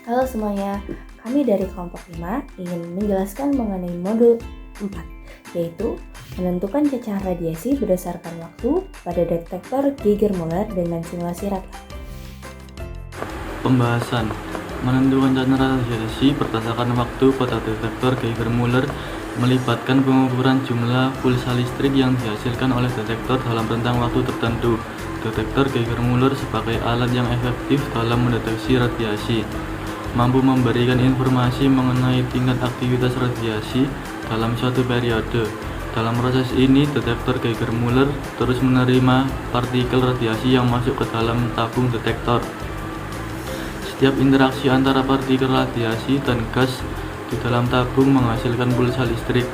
Halo semuanya, kami dari kelompok 5 ingin menjelaskan mengenai modul 4, yaitu menentukan cacahan radiasi berdasarkan waktu pada detektor Geiger-Müller dengan simulasi RATLAB. Pembahasan menentukan cacahan radiasi berdasarkan waktu pada detektor Geiger-Müller melibatkan pengukuran jumlah pulsa listrik yang dihasilkan oleh detektor dalam rentang waktu tertentu. Detektor Geiger-Müller sebagai alat yang efektif dalam mendeteksi radiasi, mampu memberikan informasi mengenai tingkat aktivitas radiasi dalam suatu periode. Dalam proses ini, detektor Geiger-Müller terus menerima partikel radiasi yang masuk ke dalam tabung detektor. Setiap interaksi antara partikel radiasi dan gas di dalam tabung menghasilkan pulsa listrik.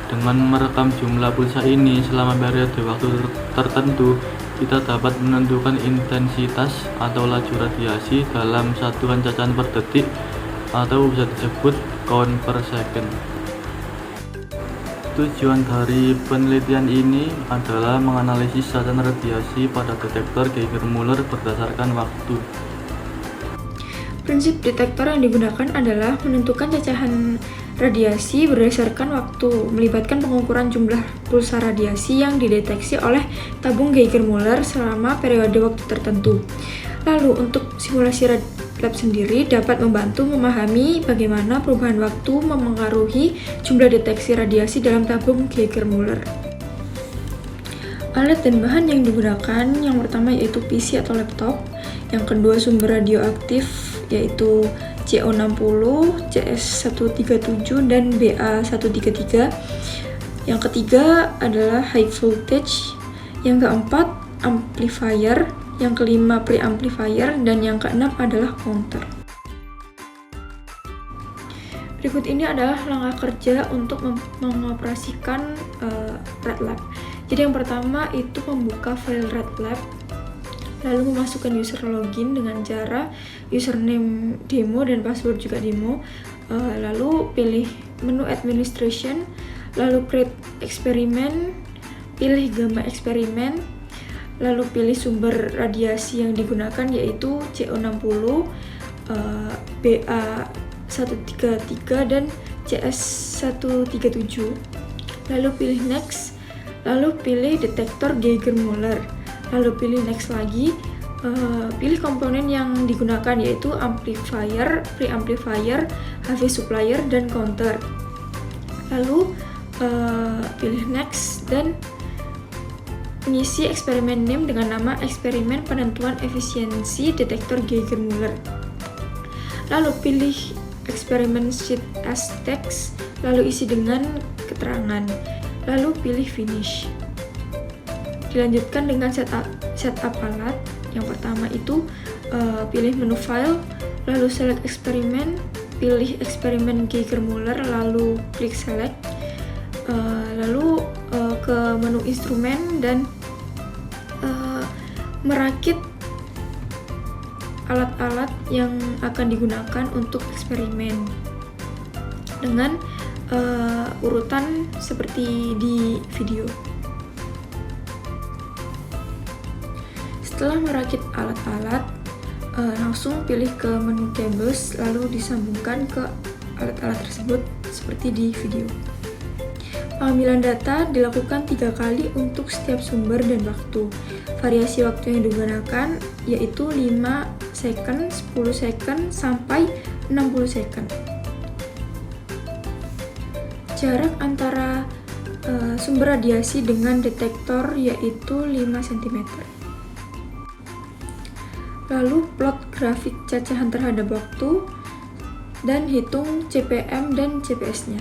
Dengan merekam jumlah pulsa ini selama periode waktu tertentu, kita dapat menentukan intensitas atau laju radiasi dalam satuan cacahan per detik atau bisa disebut count per second. Tujuan dari penelitian ini adalah menganalisis cacahan radiasi pada detektor Geiger-Müller berdasarkan waktu. Prinsip detektor yang digunakan adalah menentukan cacahan radiasi berdasarkan waktu, melibatkan pengukuran jumlah pulsa radiasi yang dideteksi oleh tabung Geiger-Müller selama periode waktu tertentu. Lalu, untuk simulasi RATLAB sendiri dapat membantu memahami bagaimana perubahan waktu memengaruhi jumlah deteksi radiasi dalam tabung Geiger-Müller. Alat dan bahan yang digunakan yang pertama yaitu PC atau laptop, yang kedua sumber radioaktif yaitu CO60, CS137, dan BA133. Yang ketiga adalah high voltage, yang keempat amplifier, yang kelima preamplifier, dan yang keenam adalah counter. Berikut ini adalah langkah kerja untuk mengoperasikan RATLAB. Jadi yang pertama itu membuka file RATLAB, lalu memasukkan user login dengan cara username demo dan password juga demo, lalu pilih menu administration, lalu create eksperimen, pilih gamma eksperimen, lalu pilih sumber radiasi yang digunakan yaitu CO60, BA133, dan CS137, lalu pilih next, lalu pilih detektor Geiger-Müller, lalu pilih next lagi, pilih komponen yang digunakan yaitu amplifier, preamplifier, HV supplier, dan counter, lalu pilih next dan mengisi eksperimen name dengan nama eksperimen penentuan efisiensi detektor Geiger-Müller, lalu pilih eksperimen sheet as text, lalu isi dengan keterangan, lalu pilih finish. Dilanjutkan dengan setup alat. Yang pertama itu pilih menu file, lalu select eksperimen, pilih eksperimen Geiger-Müller, lalu klik select, lalu ke menu instrumen dan merakit alat-alat yang akan digunakan untuk eksperimen dengan urutan seperti di video. Setelah merakit alat-alat, langsung pilih ke menu cables, lalu disambungkan ke alat-alat tersebut seperti di video. Pengambilan data dilakukan 3 kali untuk setiap sumber dan waktu. Variasi waktu yang digunakan yaitu 5 second, 10 second, sampai 60 second. Jarak antara sumber radiasi dengan detektor yaitu 5 cm. Lalu plot grafik cacahan terhadap waktu dan hitung CPM dan CPS-nya.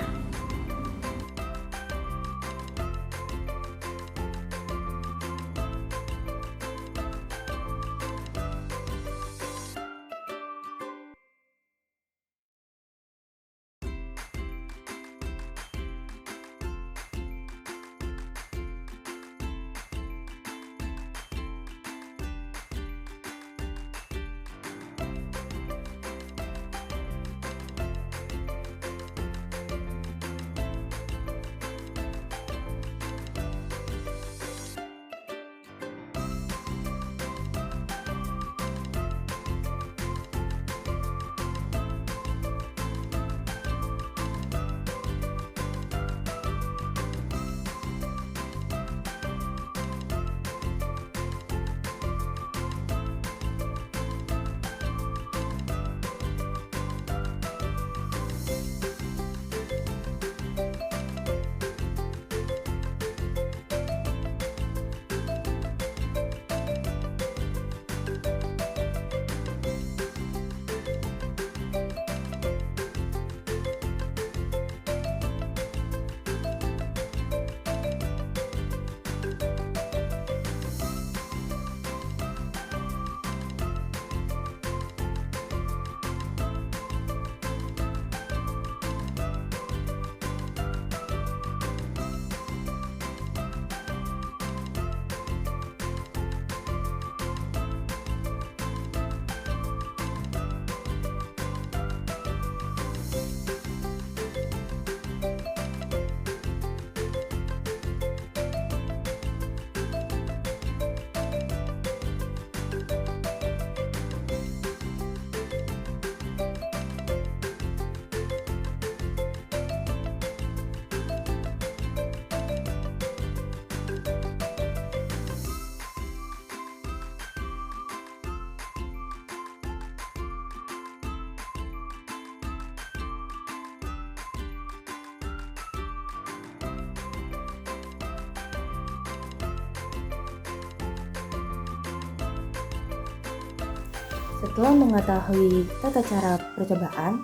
Setelah mengetahui tata cara percobaan,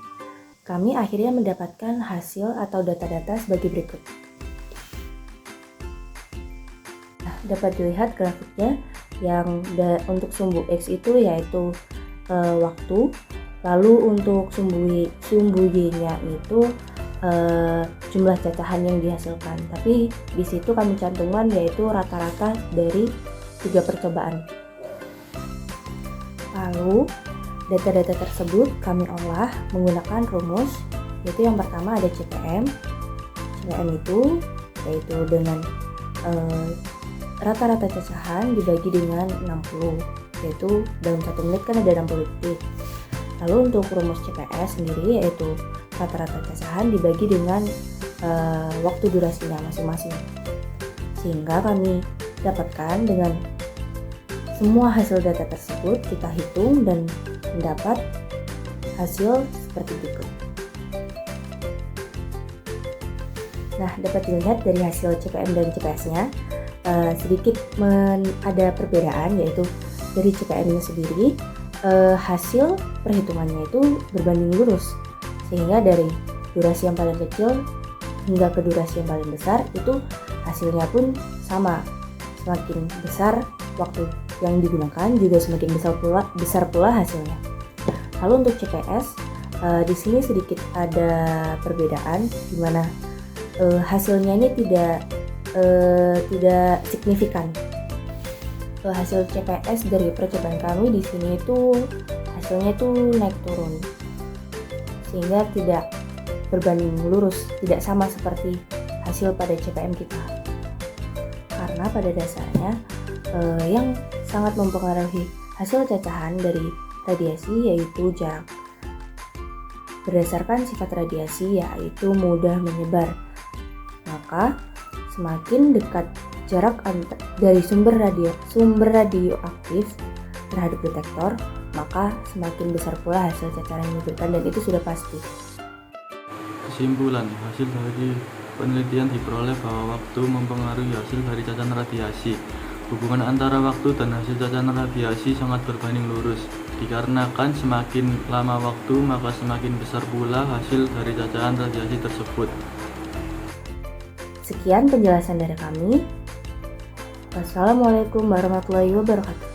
kami akhirnya mendapatkan hasil atau data-data sebagai berikut. Nah, dapat dilihat grafiknya yang untuk sumbu X itu yaitu waktu, lalu untuk sumbu Y-nya itu jumlah cacahan yang dihasilkan. Tapi di situ kami cantumkan yaitu rata-rata dari 3 percobaan. Lalu data-data tersebut kami olah menggunakan rumus, yaitu yang pertama ada CPM. CPM itu yaitu dengan rata-rata cacahan dibagi dengan 60, yaitu dalam 1 menit kan ada 60 detik. Lalu untuk rumus CPS sendiri yaitu rata-rata cacahan dibagi dengan waktu durasinya masing-masing. Sehingga kami dapatkan dengan semua hasil data tersebut kita hitung dan mendapat hasil seperti berikut. Nah, dapat dilihat dari hasil CPM dan CPS-nya sedikit ada perbedaan, yaitu dari CPM-nya sendiri hasil perhitungannya itu berbanding lurus, sehingga dari durasi yang paling kecil hingga ke durasi yang paling besar itu hasilnya pun sama. Semakin besar waktu yang digunakan juga semakin besar pula hasilnya. Lalu untuk CPS di sini sedikit ada perbedaan, di mana hasilnya ini tidak signifikan. Hasil CPS dari percobaan kami di sini itu hasilnya itu naik turun, sehingga tidak berbanding lurus, tidak sama seperti hasil pada CPM kita. Karena pada dasarnya yang sangat mempengaruhi hasil cacahan dari radiasi yaitu jarak. Berdasarkan sifat radiasi yaitu mudah menyebar, maka semakin dekat jarak dari sumber radioaktif terhadap detektor, maka semakin besar pula hasil cacaran yang diberikan, dan itu sudah pasti. Kesimpulan, hasil dari penelitian diperoleh bahwa waktu mempengaruhi hasil dari cacahan radiasi. Hubungan antara waktu dan hasil cacahan radiasi sangat berbanding lurus. Dikarenakan semakin lama waktu, maka semakin besar pula hasil dari cacahan radiasi tersebut. Sekian penjelasan dari kami. Wassalamualaikum warahmatullahi wabarakatuh.